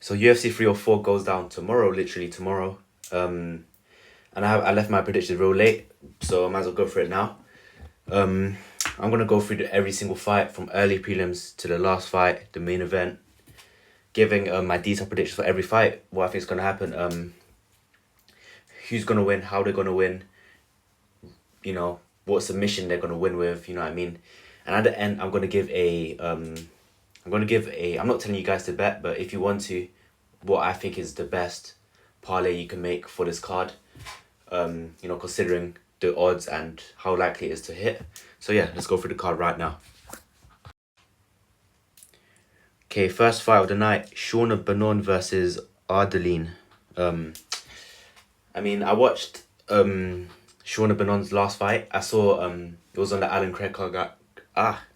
So UFC 304 goes down tomorrow, literally tomorrow. And I left my predictions real late, so I might as well go for it now. Um, I'm gonna go through every single fight from early prelims to the last fight, the main event, giving my detailed predictions for every fight, what I think is gonna happen, who's gonna win, how they're gonna win, what submission they're gonna win with, you know what I mean. And at the end, I'm not telling you guys to bet, but if you want to, what I think is the best parlay you can make for this card, considering the odds and how likely it is to hit. So yeah, let's go through the card right now. Okay, first fight of the night, Shauna Benon versus Ardeline. I watched Shauna Benon's last fight. I saw it was on the Alan Craig card.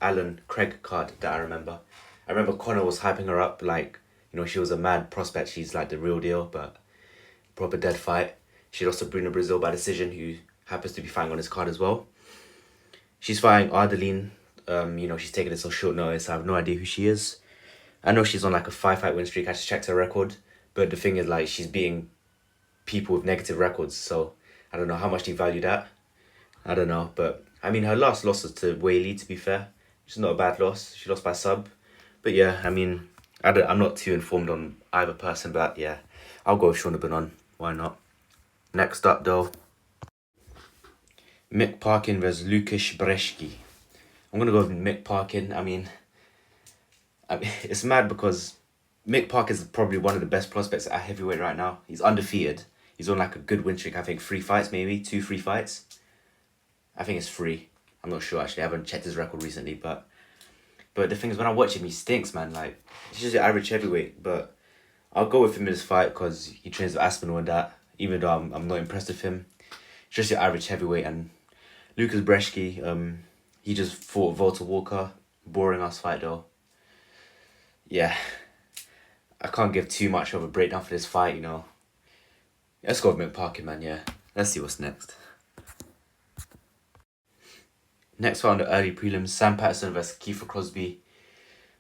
Alan Craig card that I remember. I remember Connor was hyping her up like, she was a mad prospect. She's like the real deal, but proper dead fight. She lost to Bruno Brazil by decision, who happens to be fighting on his card as well. She's fighting Ardeline. She's taking this on short notice. I have no idea who she is. I know she's on like a 5-fight win streak. I just checked her record. But the thing is, like, she's beating people with negative records. So I don't know how much do you value that. I don't know. But her last loss was to Wei Li, to be fair. It's not a bad loss. She lost by sub. But yeah, I'm not too informed on either person. But yeah, I'll go with Shauna Benon. Why not? Next up, though, Mick Parkin versus Lukas Brzeski. I'm going to go with Mick Parkin. It's mad because Mick Park is probably one of the best prospects at heavyweight right now. He's undefeated. He's on like a good win streak. I think 3 fights, maybe 2-3 fights. I think it's 3. I'm not sure actually. I haven't checked his record recently, but the thing is, when I watch him, he stinks, man. Like, he's just your average heavyweight. But I'll go with him in this fight because he trains with Aspinall and that. Even though I'm not impressed with him, it's just your average heavyweight. And Lukas Brzeski, he just fought Walter Walker. Boring ass fight though. Yeah, I can't give too much of a breakdown for this fight, Let's go with Mick Parkin, man, yeah. Let's see what's next. Next fight on the early prelims, Sam Patterson versus Kiefer Crosby.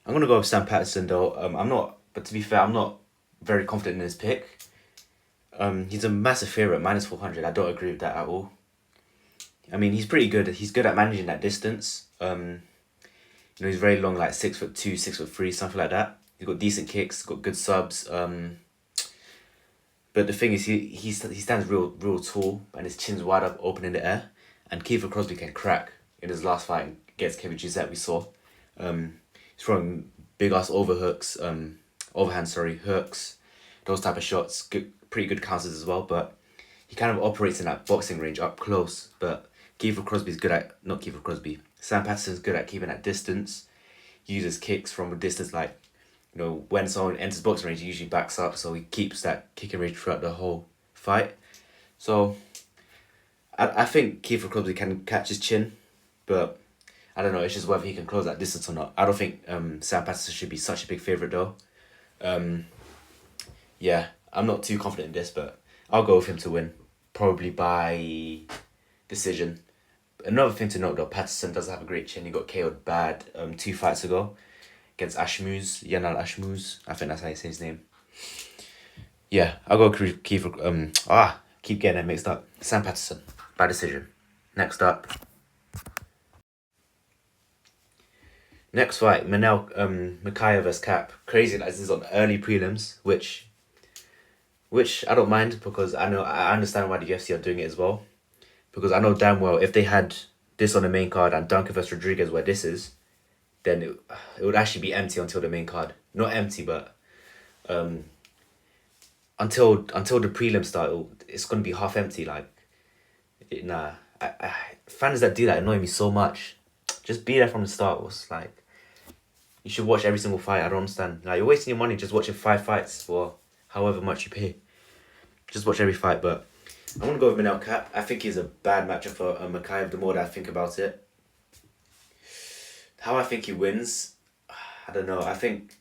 I'm going to go with Sam Patterson, though. But to be fair, I'm not very confident in his pick. He's a massive favourite, minus 400. I don't agree with that at all. He's pretty good. He's good at managing that distance. He's very long, like 6'2", 6'3", something like that. He's got decent kicks, got good subs. But the thing is, he stands real tall, and his chin's wide up, open in the air. And Kiefer Crosby can crack in his last fight against Kevin Gisette, we saw. He's throwing big ass overhooks, hooks, those type of shots. Pretty good counters as well. But he kind of operates in that boxing range up close. But Sam Patterson's good at keeping that distance. He uses kicks from a distance, like, when someone enters boxing range, he usually backs up, so he keeps that kicking range throughout the whole fight. So I think Kiefer Crosby can catch his chin, but I don't know, it's just whether he can close that distance or not. I don't think Sam Patterson should be such a big favourite though. Yeah, I'm not too confident in this, but I'll go with him to win, probably by decision. Another thing to note though, Patterson doesn't have a great chin. He got KO'd bad 2 fights ago against Yanal Ashmouz. I think that's how you say his name. Yeah, I'll go Kiefer. Keep getting it mixed up. Sam Patterson by decision. Next up. Next fight, Mikhail vs Cap. Crazy that this is on early prelims, which I don't mind because I understand why the UFC are doing it as well. Because I know damn well if they had this on the main card and Duncan vs Rodriguez where this is, then it would actually be empty until the main card. Not empty, but until the prelim start, it's gonna be half empty. Like, fans that do that annoy me so much. Just be there from the start. Was like, you should watch every single fight. I don't understand. Like, you're wasting your money just watching 5 fights for however much you pay. Just watch every fight, but I'm gonna go with Manel Cap. I think he's a bad matchup for Mikhail. The more that I think about it, how I think he wins, I don't know. I think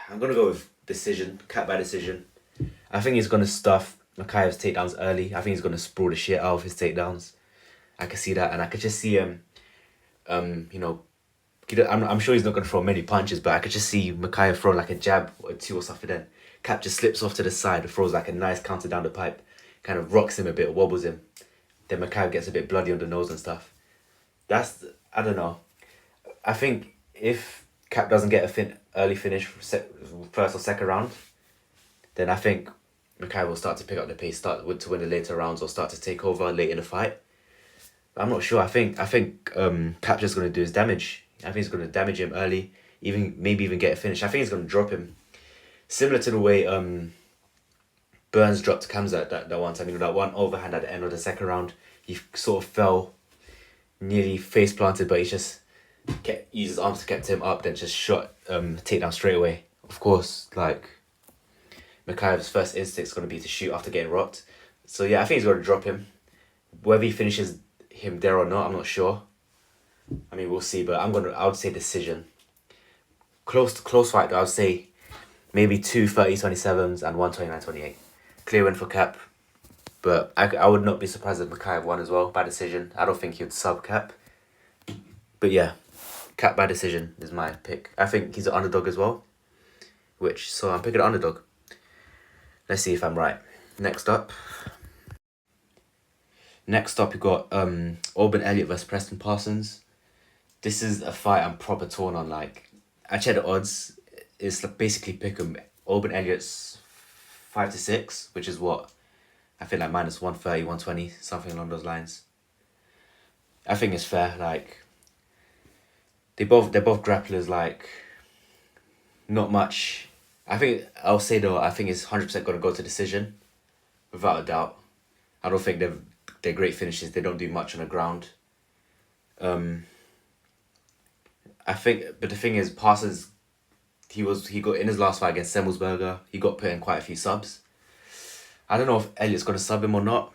I'm gonna go with decision, Cap by decision. I think he's gonna stuff Mikhail's takedowns early. I think he's gonna sprawl the shit out of his takedowns. I can see that, and I could just see him, I'm sure he's not going to throw many punches, but I could just see Mikhail throw like a jab or two or something. Then Cap just slips off to the side, throws like a nice counter down the pipe, kind of rocks him a bit, wobbles him. Then Mikhail gets a bit bloody on the nose and stuff. That's, I don't know. I think if Cap doesn't get a early finish first or second round, then I think Mikhail will start to pick up the pace, to win the later rounds or start to take over late in the fight. But I'm not sure. I think Cap just going to do his damage. I think he's going to damage him early, maybe even get a finish. I think he's going to drop him, similar to the way Burns dropped Kamzat that one time. That one overhand at the end of the second round. He sort of fell, nearly face planted, but he just used his arms to keep him up, then just shot takedown straight away. Of course, like Mikhail's first instinct is going to be to shoot after getting rocked. So yeah, I think he's going to drop him. Whether he finishes him there or not, I'm not sure. I mean, we'll see, but I would say decision. Close fight though, I would say maybe 2 30-27s and 1 29-28. Clear win for Cap. But I would not be surprised if Mikhail won as well by decision. I don't think he would sub Cap. But yeah, Cap by decision is my pick. I think he's an underdog as well. So I'm picking an underdog. Let's see if I'm right. Next up, we got Auburn Elliott versus Preston Parsons. This is a fight I'm proper torn on. Like, I checked the odds. It's basically pick 'em. Auburn Elliott's 5-6, which is what I feel like minus 130, 120, something along those lines. I think it's fair. Like, they're both grapplers. Like, not much. I think I'll say though. I think it's 100% gonna go to decision, without a doubt. I don't think they're great finishes. They don't do much on the ground. I think, but the thing is, Parsons, he got in his last fight against Semmelsberger. He got put in quite a few subs. I don't know if Elliott's gonna sub him or not.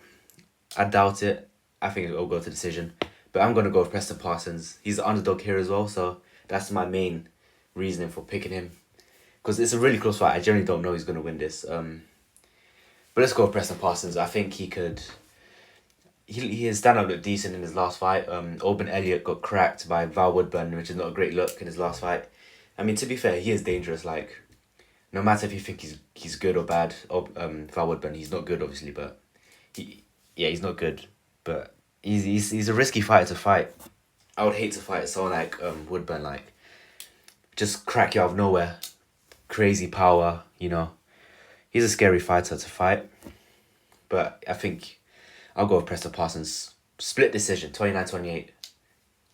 I doubt it. I think it'll go to decision. But I'm gonna go with Preston Parsons. He's the underdog here as well, so that's my main reasoning for picking him. Because it's a really close fight. I generally don't know who's gonna win this. But let's go with Preston Parsons. I think he could. His stand-up looked decent in his last fight. Auburn Elliott got cracked by Val Woodburn, which is not a great look in his last fight. I mean, to be fair, he is dangerous. Like, no matter if you think he's good or bad, Val Woodburn, he's not good, obviously, but he's not good. But he's a risky fighter to fight. I would hate to fight someone like Woodburn, like, just crack you out of nowhere. Crazy power, He's a scary fighter to fight. But I think I'll go with Preston Parsons. Split decision, 29-28.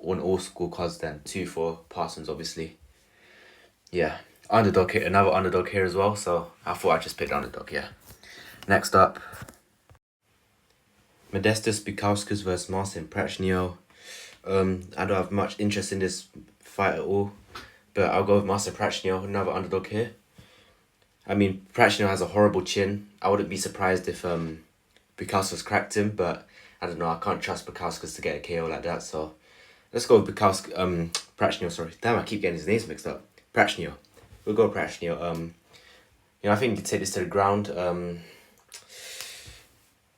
On all school cards then. 2 for Parsons, obviously. Yeah. Underdog here, another underdog here as well. So I thought I'd just pick the underdog, yeah. Next up, Modestas Bukauskas versus Marcin Prachnio. I don't have much interest in this fight at all. But I'll go with Marcin Prachnio, another underdog here. I mean, Prachnio has a horrible chin. I wouldn't be surprised if Bukauskas cracked him, but I don't know. I can't trust Bukauskas to get a KO like that. So let's go with Prachnio. Sorry, damn, I keep getting his names mixed up. Prachnio. We'll go with Prachnio. I think you can take this to the ground.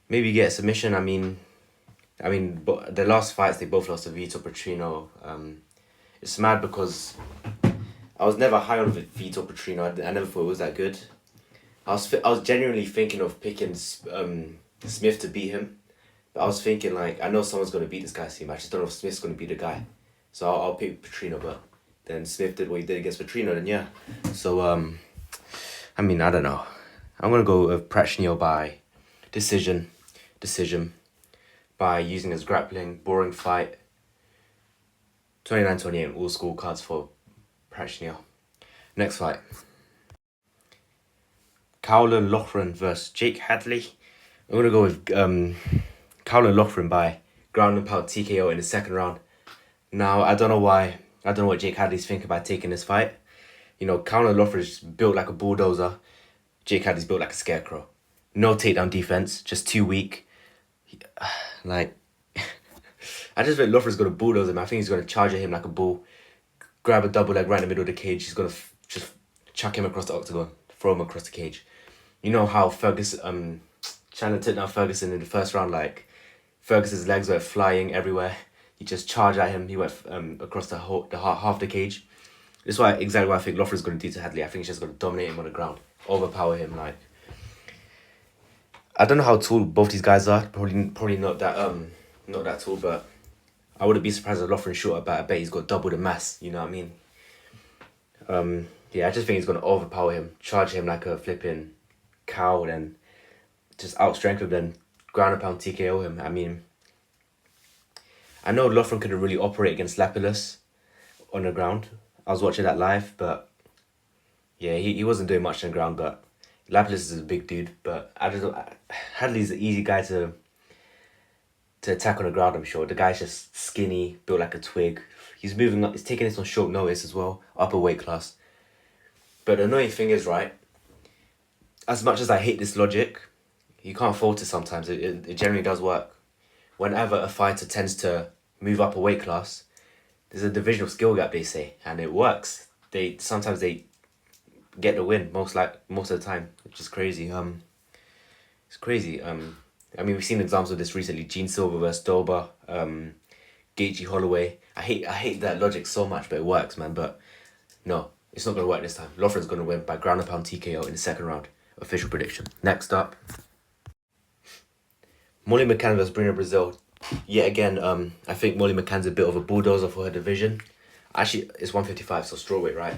Maybe get a submission. I mean, but the last fights they both lost to Vitor Petrino. It's mad because I was never high on Vitor Petrino. I never thought it was that good. I was genuinely thinking of picking Smith to beat him, but I was thinking, like, I know someone's gonna beat this guy's team. I just don't know if Smith's gonna be the guy, so I'll pick Petrino. But then Smith did what he did against Petrino. Then yeah, so I mean, I don't know. I'm gonna go with Prachnio by decision, by using his grappling, boring fight. 29-28 all school cards for Prachnio. Next fight. Cowler Loughran versus Jake Hadley. I'm going to go with Cowler Loughran by ground and pound TKO in the second round. Now, I don't know why. I don't know what Jake Hadley's thinking about taking this fight. Cowler Loughran's built like a bulldozer. Jake Hadley's built like a scarecrow. No takedown defense, just too weak. I just think Loughran's going to bulldoze him. I think he's going to charge at him like a bull. Grab a double leg right in the middle of the cage. He's going to just chuck him across the octagon. Throw him across the cage. You know how Chandler took down Ferguson in the first round, like, Ferguson's legs were flying everywhere. He just charged at him. He went across half the cage. This is exactly what I think Loughran's going to do to Hadley. I think he's just going to dominate him on the ground, overpower him. Like, I don't know how tall both these guys are. Probably not that tall, but I wouldn't be surprised if Loughran's shorter. But I bet he's got double the mass. You know what I mean? Yeah, I just think he's going to overpower him, charge him like a flipping cow, then just outstrength him, then ground and pound TKO him. I mean, I know Loughran couldn't really operate against Lapillus on the ground. I was watching that live, but yeah, he wasn't doing much on the ground, but Lapillus is a big dude, but I don't know, Hadley's an easy guy to attack on the ground, I'm sure. The guy's just skinny, built like a twig. He's moving up, he's taking this on short notice as well, upper weight class. But the annoying thing is, right, as much as I hate this logic, you can't fault it sometimes. It generally does work. Whenever a fighter tends to move up a weight class, there's a divisional skill gap, they say, and it works. Sometimes they get the win most of the time, which is crazy. It's crazy. I mean, we've seen examples of this recently. Gene Silver versus Dober, Gaethje Holloway. I hate that logic so much, but it works, man. But no, it's not gonna work this time. Loughran's gonna win by ground and pound TKO in the second round. Official prediction. Next up, Molly McCann versus Bruna Brazil. Yet again, I think Molly McCann's a bit of a bulldozer for her division. Actually, it's 155, so strawweight, right?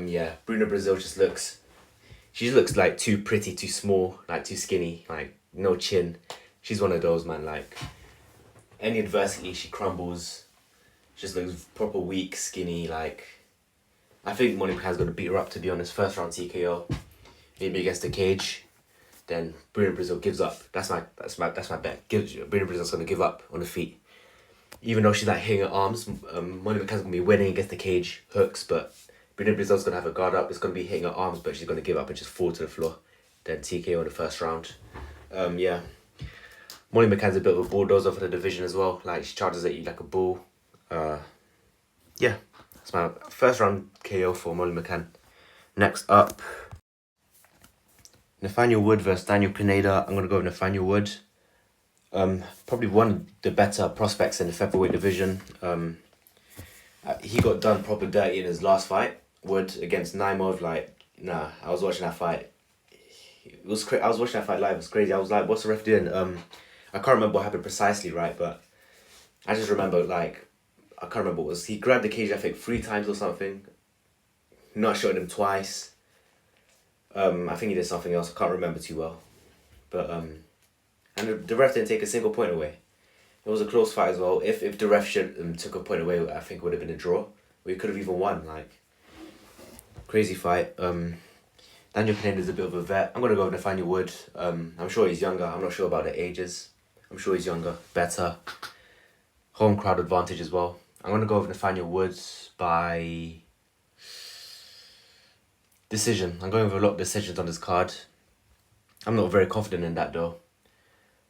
Yeah, Bruna Brazil she looks like too pretty, too small, like too skinny, like no chin. She's one of those, man, like any adversity, she crumbles. She just looks proper weak, skinny, like I think Molly McCann's gonna beat her up, to be honest. First round TKO, maybe against the cage. Then Bruna Brazil gives up. That's my bet. Bruna Brazil's gonna give up on the feet. Even though she's like hitting her arms, Molly McCann's gonna be winning against the cage hooks, but Bruna Brazil's gonna have her guard up. It's gonna be hitting her arms, but she's gonna give up and just fall to the floor. Then TKO in the first round. Yeah. Molly McCann's a bit of a bulldozer for the division as well. Like, she charges at you like a bull. Yeah, that's my first round KO for Molly McCann. Next up, Nathaniel Wood versus Daniel Pineda. I'm gonna go with Nathaniel Wood. Probably one of the better prospects in the featherweight division. He got done proper dirty in his last fight, Wood, against Naimov. Like, nah, I was watching that fight. It was I was watching that fight live. It was crazy. I was like, what's the ref doing? I can't remember what happened precisely, right? But I just remember, like, I can't remember what it was. He grabbed the cage, I think, 3 times or something. Not shot him twice. I think he did something else. I can't remember too well. But and the ref didn't take a single point away. It was a close fight as well. If the ref took a point away, I think it would have been a draw. We could have even won. Like, crazy fight. Daniel Pineda is a bit of a vet. I'm gonna go with Nathaniel Wood. I'm sure he's younger. I'm not sure about the ages. I'm sure he's younger, better. Home crowd advantage as well. I'm gonna go with Nathaniel Wood by decision. I'm going with a lot of decisions on this card. I'm not very confident in that though.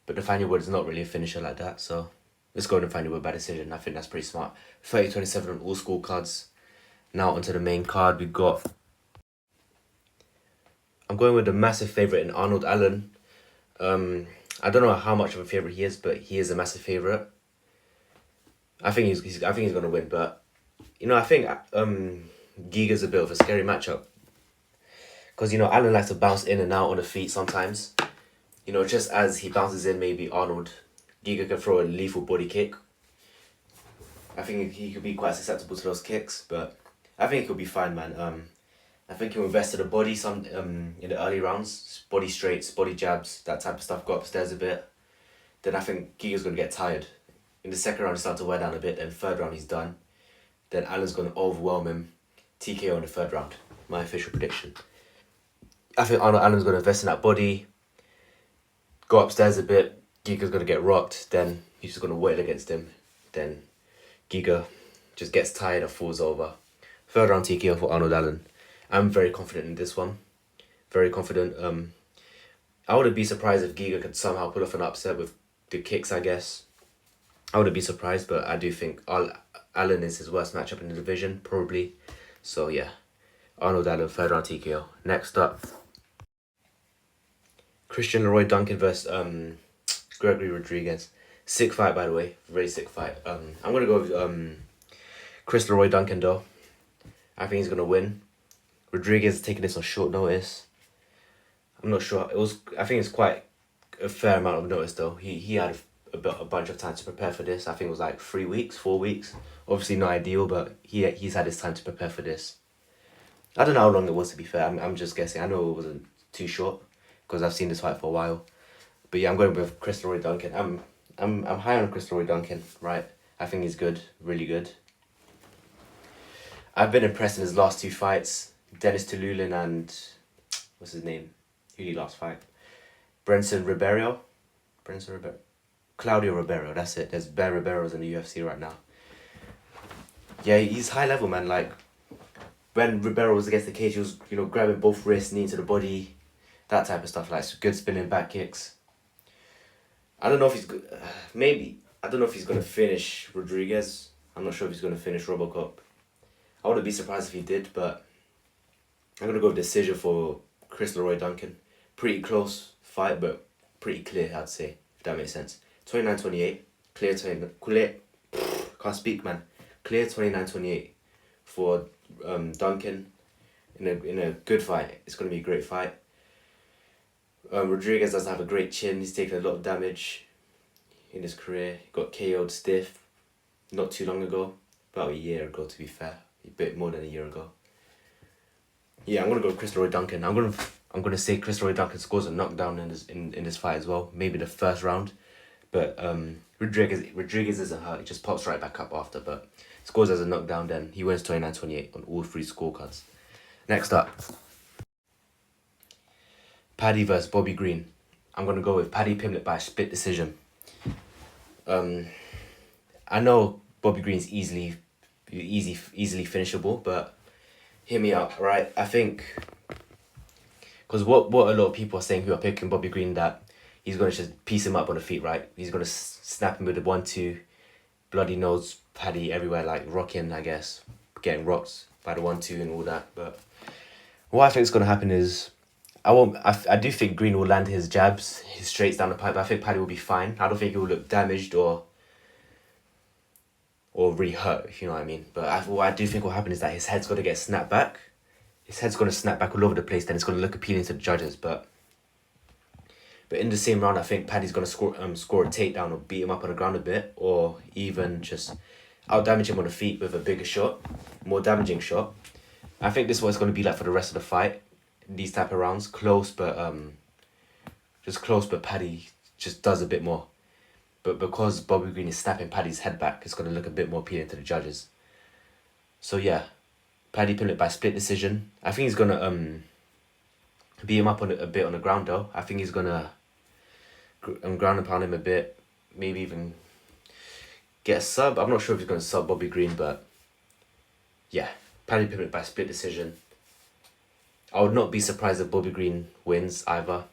But Nathaniel Wood is not really a finisher like that, so let's go with Nathaniel Wood by decision. I think that's pretty smart. 30-27 on all scorecards. Now onto the main card. We've got... I'm going with the massive favourite in Arnold Allen. I don't know how much of a favourite he is, but he is a massive favourite. I think he's gonna win, but you know, I think Giga's a bit of a scary matchup. Because, you know, Allen likes to bounce in and out on the feet sometimes. You know, just as he bounces in, maybe Giga can throw a lethal body kick. I think he could be quite susceptible to those kicks, but I think he could be fine, man. I think he'll invest in the body in the early rounds. Body straights, body jabs, that type of stuff, go upstairs a bit. Then I think Giga's going to get tired. In the second round, he starts to wear down a bit. Then third round, he's done. Then Allen's going to overwhelm him. TKO in the third round. My official prediction. I think Arnold Allen's going to invest in that body. Go upstairs a bit. Giga's going to get rocked. Then he's just going to wail against him. Then Giga just gets tired and falls over. Third round TKO for Arnold Allen. I'm very confident in this one. Very confident. I wouldn't be surprised if Giga could somehow pull off an upset with the kicks, I guess. I wouldn't be surprised, but I do think Allen is his worst matchup in the division, probably. So, yeah. Arnold Allen, third round TKO. Next up, Christian Leroy Duncan versus Gregory Rodriguez. Sick fight, by the way. Very sick fight. I'm gonna go with Chris Leroy Duncan though. I think he's gonna win. Rodriguez is taking this on short notice. I'm not sure. I think it's quite a fair amount of notice though. He had a bunch of time to prepare for this. I think it was like 3 weeks, 4 weeks. Obviously not ideal, but he's had his time to prepare for this. I don't know how long it was, to be fair. I'm just guessing. I know it wasn't too short because I've seen this fight for a while. But yeah, I'm going with Chris Leroy Duncan. I'm high on Chris Leroy Duncan, right? I think he's good, really good. I've been impressed in his last 2 fights. Dennis Tululin and what's his name? Who did he last fight? Brenson Ribeiro. Claudio Ribeiro, that's it. There's bare Ribeiros in the UFC right now. Yeah, he's high level, man. Like, when Ribeiro was against the cage, he was, grabbing both wrists, knee to the body, that type of stuff. Like, good spinning back kicks. I don't know if he's good. Maybe. I don't know if he's going to finish Rodriguez. I'm not sure if he's going to finish Robocop. I wouldn't be surprised if he did, but I'm going to go with decision for Chris Leroy Duncan. Pretty close fight, but pretty clear, I'd say, if that makes sense. 29-28. Clear. Can't speak, man. Clear 29-28 for Duncan in a good fight. It's going to be a great fight. Rodriguez doesn't have a great chin. He's taken a lot of damage in his career. He got KO'd stiff not too long ago. About a year ago, to be fair. A bit more than a year ago. Yeah, I'm going to go with Chris Leroy Duncan. I'm gonna say Chris Leroy Duncan scores a knockdown in this fight as well. Maybe the first round. But Rodriguez isn't hurt. He just pops right back up after. But scores as a knockdown, then he wins 29-28 on all 3 scorecards. Next up, Paddy versus Bobby Green. I'm going to go with Paddy Pimblett by split decision. I know Bobby Green's easily finishable, but hear me out, right? I think, because what a lot of people are saying who are picking Bobby Green, that he's going to just piece him up on the feet, right? He's going to snap him with the 1-2, bloody nose Paddy everywhere, like rocking, I guess, getting rocked by the 1-2 and all that. But what I think is going to happen is, I do think Green will land his jabs, his straights down the pipe. I think Paddy will be fine. I don't think he will look damaged or really hurt, if you know what I mean. But what I do think will happen is that his head's going to get snapped back. His head's going to snap back all over the place. Then it's going to look appealing to the judges. But in the same round, I think Paddy's going to score a takedown or beat him up on the ground a bit, or even just out damage him on the feet with a bigger shot, more damaging shot. I think this is what it's going to be like for the rest of the fight. These type of rounds, close, but Paddy just does a bit more. But because Bobby Green is snapping Paddy's head back, it's going to look a bit more appealing to the judges. So yeah, Paddy Pimblett by split decision. I think he's going to beat him up a bit on the ground though. I think he's going to ground and pound him a bit. Maybe even get a sub. I'm not sure if he's going to sub Bobby Green, but yeah, Paddy Pimblett by split decision. I would not be surprised if Bobby Green wins either.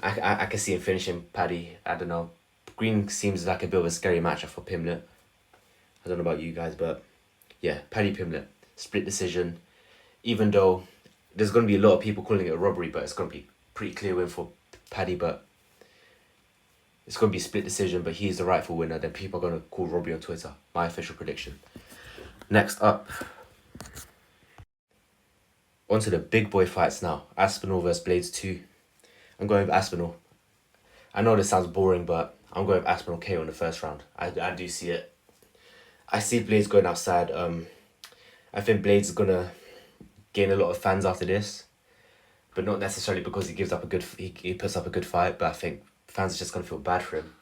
I can see him finishing Paddy. I don't know. Green seems like a bit of a scary matchup for Pimblett. I don't know about you guys, but yeah, Paddy Pimblett, split decision. Even though there's going to be a lot of people calling it a robbery, but it's going to be pretty clear win for Paddy, but it's going to be split decision, but he's the rightful winner. Then people are going to call robbery on Twitter. My official prediction. Next up, on to the big boy fights now. Aspinall versus Blades 2. I'm going with Aspinall. I know this sounds boring, but I'm going with Aspinall KO in the first round. I do see it. I see Blades going outside. I think Blades is going to gain a lot of fans after this, but not necessarily because he puts up a good fight, but I think fans are just going to feel bad for him.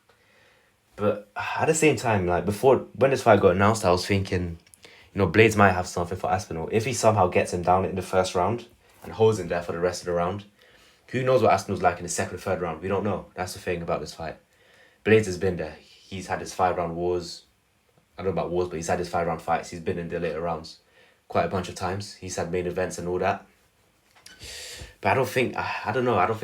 But at the same time, like when this fight got announced, I was thinking, Blades might have something for Aspinall. If he somehow gets him down in the first round and holds him there for the rest of the round, who knows what Aspinall's like in the second or third round? We don't know. That's the thing about this fight. Blades has been there. He's had his 5-round wars. I don't know about wars, but he's had his 5-round fights. He's been in the later rounds quite a bunch of times. He's had main events and all that. But I don't think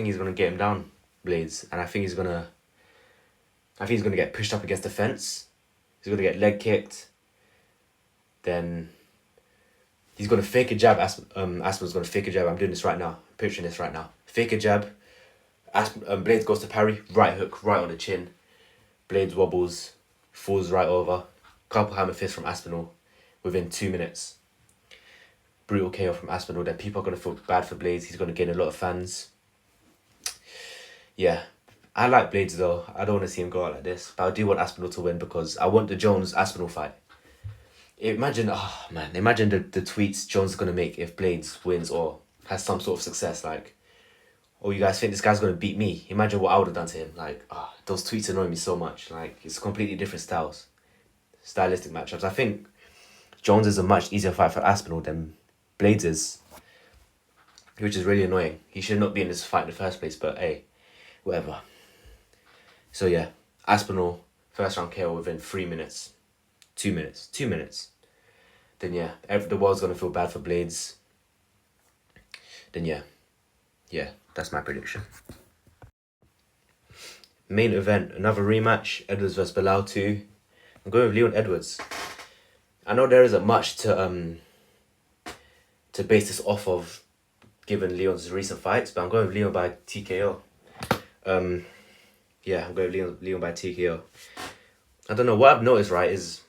he's going to get him down, Blades. And I think he's going to get pushed up against the fence. He's going to get leg kicked. Then he's going to fake a jab. Aspinall's going to fake a jab. I'm doing this right now. I'm picturing this right now. Fake a jab. Blades goes to parry. Right hook, right on the chin. Blades wobbles, falls right over. Couple hammer fists from Aspinall within 2 minutes. Brutal KO from Aspinall. Then people are going to feel bad for Blades. He's going to gain a lot of fans. Yeah. I like Blades though. I don't want to see him go out like this. But I do want Aspinall to win because I want the Jones-Aspinall fight. Imagine the tweets Jones is going to make if Blades wins or has some sort of success. Like, oh, you guys think this guy's going to beat me? Imagine what I would have done to him. Like, those tweets annoy me so much. Like, it's completely different stylistic matchups. I think Jones is a much easier fight for Aspinall than Blades is, which is really annoying. He should not be in this fight in the first place, but hey, whatever. So yeah, Aspinall, first round KO within 3 minutes. 2 minutes. 2 minutes. Then yeah, the world's going to feel bad for Blades. Then yeah, that's my prediction. Main event, another rematch, Edwards vs Bilal 2. I'm going with Leon Edwards. I know there isn't much to base this off of, given Leon's recent fights, but I'm going with Leon by TKO. Yeah, I'm going with Leon by TKO. I don't know, what I've noticed, right, is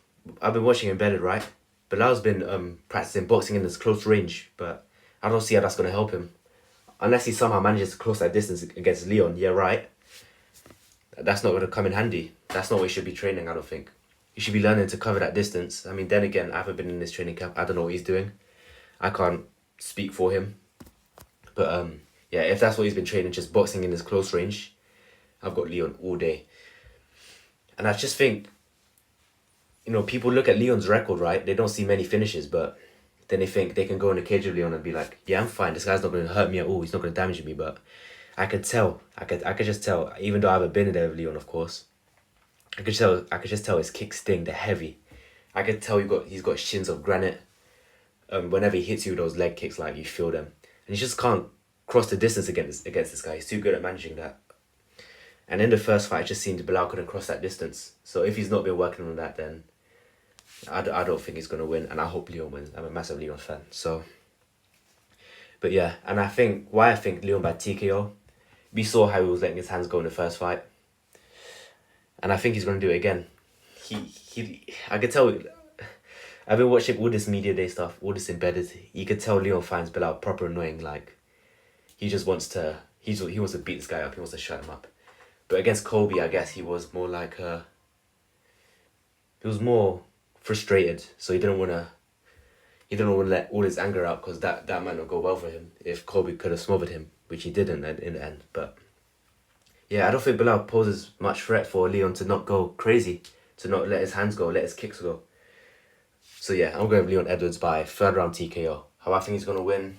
I've been watching Embedded, right? Bilal's been practicing boxing in this close range, but I don't see how that's going to help him. Unless he somehow manages to close that distance against Leon, yeah, right? That's not going to come in handy. That's not what he should be training, I don't think. He should be learning to cover that distance. I mean, then again, I haven't been in this training camp. I don't know what he's doing. I can't speak for him. But yeah, if that's what he's been training, just boxing in this close range, I've got Leon all day. And I just think, you know, people look at Leon's record, right? They don't see many finishes, but then they think they can go in the cage with Leon and be like, yeah, I'm fine. This guy's not going to hurt me at all. He's not going to damage me. But I could tell. I could just tell. Even though I haven't been in there with Leon, of course, I could just tell his kicks sting. They're heavy. I could tell he's got shins of granite. Whenever he hits you with those leg kicks, like, you feel them, and he just can't cross the distance against this guy. He's too good at managing that. And in the first fight, it just seemed Bilal couldn't cross that distance. So if he's not been working on that, then I don't think he's going to win. And I hope Leon wins. I'm a massive Leon fan. So, but yeah. And I think Leon by TKO, we saw how he was letting his hands go in the first fight. And I think he's going to do it again. I could tell, I've been watching all this media day stuff, all this Embedded. You could tell Leon finds Bilal proper annoying. Like, he just wants to, he wants to beat this guy up. He wants to shut him up. But against Colby, I guess he was more like he was more frustrated. So he didn't want to let all his anger out, because that might not go well for him if Colby could have smothered him, which he didn't in the end. But yeah, I don't think Bilal poses much threat for Leon to not go crazy, to not let his hands go, let his kicks go. So yeah, I'm going with Leon Edwards by third round TKO. How I think he's going to win,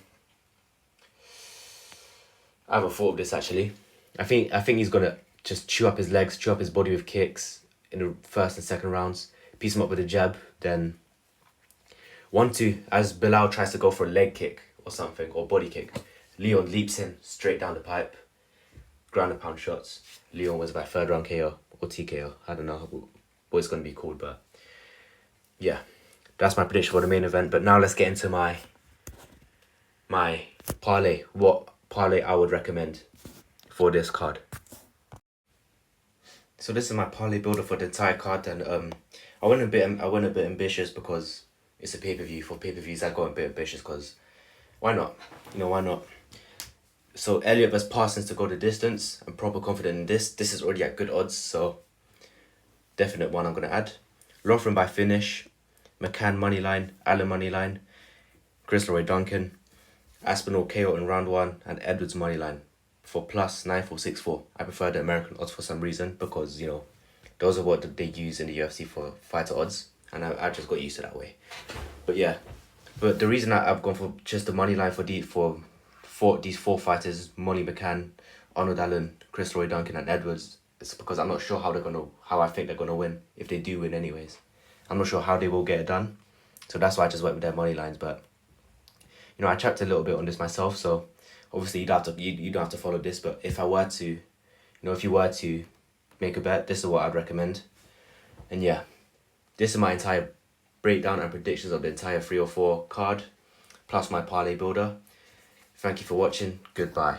I haven't thought of this actually. I think he's going to just chew up his legs, chew up his body with kicks in the first and second rounds, piece him up with a jab, then 1-2, as Bilal tries to go for a leg kick or something, or body kick, Leon leaps in straight down the pipe, ground and pound shots. Leon wins by third round KO or TKO. I don't know what it's going to be called, but yeah, that's my prediction for the main event. But now let's get into my parlay, what parlay I would recommend for this card. So this is my parlay builder for the entire card, and I went a bit ambitious because it's a pay-per-view. For pay-per-views, I go a bit ambitious because why not? You know, why not? So Elliott vs Parsons to go the distance. I'm proper confident in this. This is already at good odds, so definite one I'm gonna add. Loughran by finish, McCann moneyline, Allen moneyline, Chris Leroy Duncan, Aspinall KO in round 1, and Edwards moneyline for plus 9464. I prefer the American odds for some reason, because, you know, those are what they use in the UFC for fighter odds, and I just got used to that way. But yeah, but the reason I've gone for just the money line for these four fighters, Molly McCann, Arnold Allen, Chris Roy Duncan, and Edwards, is because I'm not sure how I think they're gonna win, if they do win anyways. I'm not sure how they will get it done, so that's why I just went with their money lines. But you know, I checked a little bit on this myself, so obviously you don't have to follow this, but if you were to make a bet, this is what I'd recommend. And yeah, this is my entire breakdown and predictions of the entire 3 or 4 card, plus my parlay builder. Thank you for watching. Goodbye.